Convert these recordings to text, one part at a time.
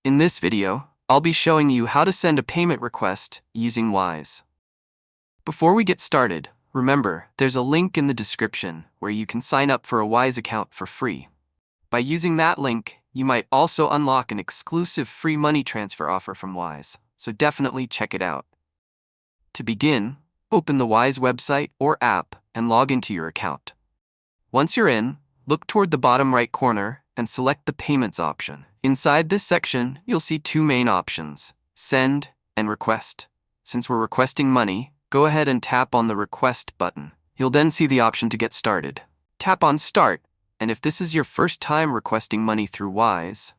In this video, I'll be showing you how to send a payment request using Wise. Before we get started, remember, there's a link in the description where you can sign up for a Wise account for free. By using that link, you might also unlock an exclusive free money transfer offer from Wise, so definitely check it out. To begin, open the Wise website or app and log into your account. Once you're in, look toward the bottom right corner and select the Payments option. Inside this section, you'll see two main options, Send and Request. Since we're requesting money, go ahead and tap on the Request button. You'll then see the option to get started. Tap on Start, and if this is your first time requesting money through Wise,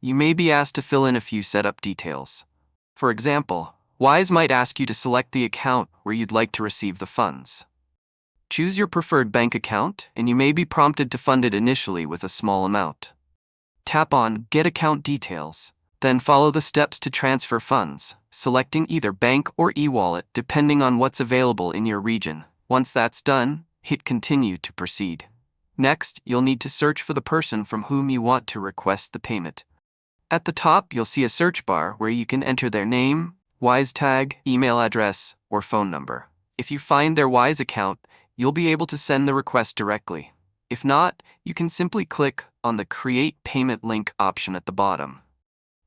you may be asked to fill in a few setup details. For example, Wise might ask you to select the account where you'd like to receive the funds. Choose your preferred bank account, and you may be prompted to fund it initially with a small amount. Tap on Get Account Details, then follow the steps to transfer funds, selecting either bank or e-wallet depending on what's available in your region. Once that's done, hit Continue to proceed. Next, you'll need to search for the person from whom you want to request the payment. At the top, you'll see a search bar where you can enter their name, Wise tag, email address, or phone number. If you find their Wise account, you'll be able to send the request directly. If not, you can simply click on the Create Payment Link option at the bottom.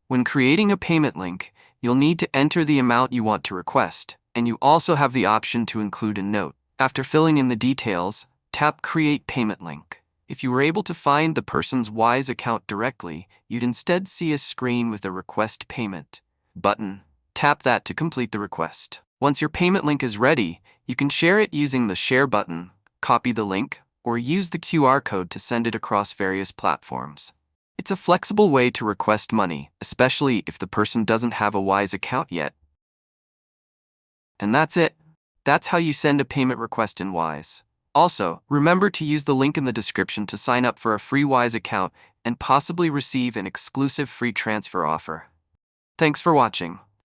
When creating a payment link, you'll need to enter the amount you want to request, and you also have the option to include a note. After filling in the details, tap Create Payment Link. If you were able to find the person's Wise account directly, you'd instead see a screen with a Request Payment button. Tap that to complete the request. Once your payment link is ready, you can share it using the Share button, copy the link, or use the QR code to send it across various platforms. It's a flexible way to request money, especially if the person doesn't have a Wise account yet. And that's it. That's how you send a payment request in Wise. Also, remember to use the link in the description to sign up for a free Wise account and possibly receive an exclusive free transfer offer. Thanks for watching.